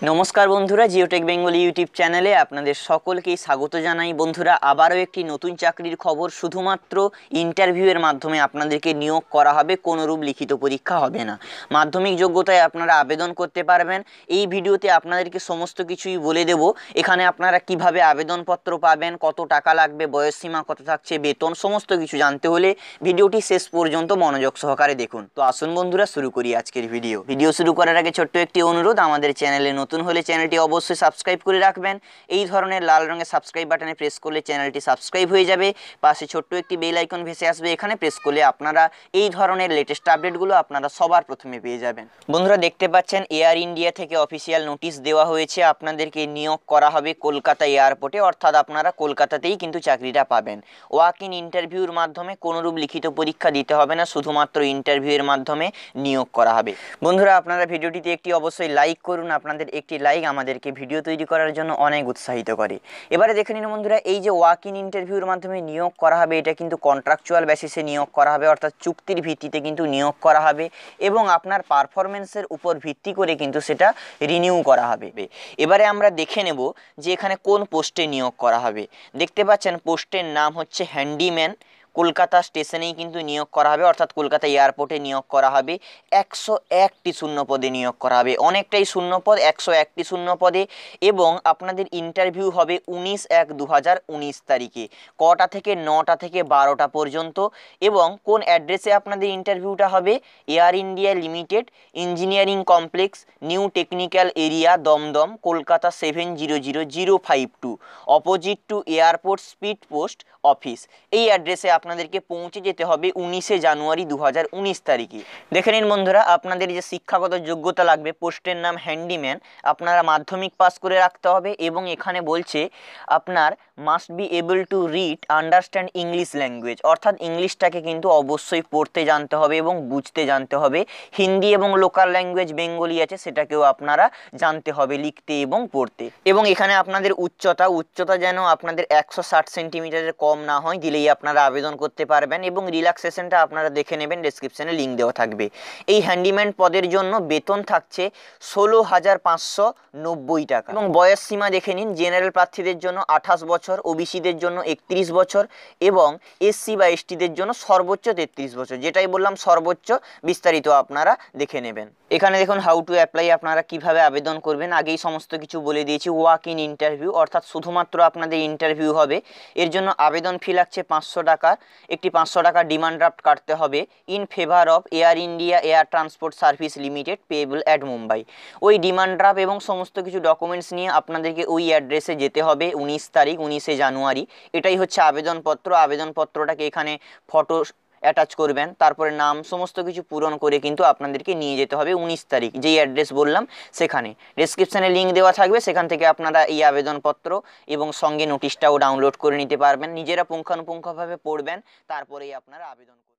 নমস্কার বন্ধুরা, Geotech Bengali YouTube চ্যানেলে আপনাদের সকলকেই স্বাগত জানাই। বন্ধুরা, আবারও একটি নতুন চাকরির খবর। শুধুমাত্র ইন্টারভিউয়ের মাধ্যমে আপনাদেরকে নিয়োগ করা হবে, কোনোরূপ লিখিত পরীক্ষা হবে না। মাধ্যমিক যোগ্যতায় আপনারা আবেদন করতে পারবেন। এই ভিডিওতে আপনাদেরকে সমস্ত কিছুই বলে দেব। এখানে আপনারা কিভাবে আবেদনপত্র পাবেন, কত টাকা লাগবে, বয়সসীমা কত থাকছে, বেতন, সমস্ত কিছু জানতে হলে ভিডিওটি শেষ পর্যন্ত মনোযোগ সহকারে দেখুন। তো আসুন বন্ধুরা, শুরু করি আজকের ভিডিও শুরু করার আগে ছোট্ট একটি অনুরোধ, আমাদের চ্যানেলে নতুন হলে চ্যানেলটি অবশ্যই সাবস্ক্রাইব করে রাখবেন। এই ধরনের লাল রঙের সাবস্ক্রাইব বাটনে প্রেস করলে চ্যানেলটি সাবস্ক্রাইব হয়ে যাবে। পাশে ছোট্ট একটি বেল আইকন ভেসে আসবে, এখানে প্রেস করলে আপনারা এই ধরনের লেটেস্ট আপডেটগুলো আপনারা সবার প্রথমে পেয়ে যাবেন। বন্ধুরা, দেখতে পাচ্ছেন এয়ার ইন্ডিয়া থেকে অফিসিয়াল নোটিশ দেওয়া হয়েছে। আপনাদেরকে নিয়োগ করা হবে কলকাতা এয়ারপোর্টে, অর্থাৎ আপনারা কলকাতাতেই কিন্তু চাকরিটা পাবেন। ওয়াক ইন ইন্টারভিউর মাধ্যমে কোনোরূপ লিখিত পরীক্ষা দিতে হবে না, শুধুমাত্র ইন্টারভিউয়ের মাধ্যমে নিয়োগ করা হবে। বন্ধুরা, আপনারা ভিডিওটিতে একটি অবশ্যই লাইক করুন। আপনাদের একটি লাইক আমাদেরকে ভিডিও তৈরি করার জন্য অনেক উৎসাহিত করে। এবারে দেখে নিন বন্ধুরা, এই যে ওয়াক ইন ইন্টারভিউর মাধ্যমে নিয়োগ করা হবে, এটা কিন্তু কন্ট্রাকচুয়াল বেসিসে নিয়োগ করা হবে, অর্থাৎ চুক্তির ভিত্তিতে কিন্তু নিয়োগ করা হবে এবং আপনার পারফরমেন্সের উপর ভিত্তি করে কিন্তু সেটা রিনিউ করা হবে। এবারে আমরা দেখে নেব যে এখানে কোন পোস্টে নিয়োগ করা হবে। দেখতে পাচ্ছেন পোস্টের নাম হচ্ছে হ্যান্ডিম্যান। কলকাতা স্টেশনেই কিন্তু নিয়োগ করা হবে, অর্থাৎ কলকাতা এয়ারপোর্টে নিয়োগ করা হবে। 101টি শূন্য পদে নিয়োগ করা হবে, অনেকটাই শূন্য পদ, 101টি শূন্য পদে। এবং আপনাদের ইন্টারভিউ হবে 19/1/2019 তারিখে, কটা থেকে 9টা থেকে 12টা পর্যন্ত। এবং কোন অ্যাড্রেসে আপনাদের ইন্টারভিউটা হবে? Air India limited, engineering complex, new technical area, Dumdum, Kolkata 700052, opposite to airport speed post office. এই অ্যাড্রেসে আপনাদেরকে পৌঁছে যেতে হবে 19শে জানুয়ারি 2019 তারিখে। দেখে নিন বন্ধুরা, আপনাদের যে শিক্ষাগত যোগ্যতা লাগবে, পোস্টের নাম হ্যান্ডিম্যান, আপনারা মাধ্যমিক পাস করে রাখতে হবে। এবং এখানে বলছে আপনার must be able to read understand English language, অর্থাৎ ইংলিশটাকে কিন্তু অবশ্যই পড়তে জানতে হবে এবং বুঝতে জানতে হবে। হিন্দি এবং লোকাল ল্যাঙ্গুয়েজ বেঙ্গলি আছে, সেটাকেও আপনারা জানতে হবে লিখতে এবং পড়তে। এবং এখানে আপনাদের উচ্চতা যেন আপনাদের 160 সেন্টিমিটারের কম না হয়, দিলেই আপনারা আবেদন করতে পারবেন। এবং রিল্যাক্সেশনটা আপনারা দেখে নেবেন, ডেসক্রিপশনে লিঙ্ক দেওয়া থাকবে। এই হ্যান্ডিম্যান পদের জন্য বেতন থাকছে 16,590 টাকা। এবং বয়স সীমা দেখে নিন, জেনারেল প্রার্থীদের জন্য 28 বছর, ওবিসিদের জন্য 31 বছর এবং এসসি বা এসটিদের জন্য সর্বোচ্চ 33 বছর। যেটাই বললাম সর্বোচ্চ, বিস্তারিত আপনারা দেখে নেবেন। এখানে দেখুন হাউ টু অ্যাপ্লাই, আপনারা কিভাবে আবেদন করবেন আগেই সমস্ত কিছু বলে দিয়েছি। ওয়াক ইন ইন্টারভিউ, অর্থাৎ শুধুমাত্র আপনাদের ইন্টারভিউ হবে। এর জন্য আবেদন ফি লাগছে 500 টাকা। একটি 500 টাকা ডিমান্ড ড্রাফট কাটতে হবে in favour of Air India air transport service limited, payable at Mumbai. ওই ডিমান্ড ড্রাফট এবং সমস্ত কিছু ডকুমেন্টস নিয়ে আপনাদেরকে ওই অ্যাড্রেসে যেতে হবে 19শে জানুয়ারি। এটাই হচ্ছে আবেদনপত্র। আবেদনপত্রটাকে এখানে ফটো অ্যাটাচ করবেন, তারপরে নাম সমস্ত কিছু পূরণ করে কিন্তু আপনাদেরকে নিয়ে যেতে হবে 19 তারিখ, যেই অ্যাড্রেস বললাম সেখানে। ডেসক্রিপশানে লিঙ্ক দেওয়া থাকবে, সেখান থেকে আপনারা এই আবেদনপত্র এবং সঙ্গে নোটিশটাও ডাউনলোড করে নিতে পারবেন। নিজেরা পুঙ্খানুপুঙ্খভাবে পড়বেন, তারপরেই আপনারা আবেদন করবেন।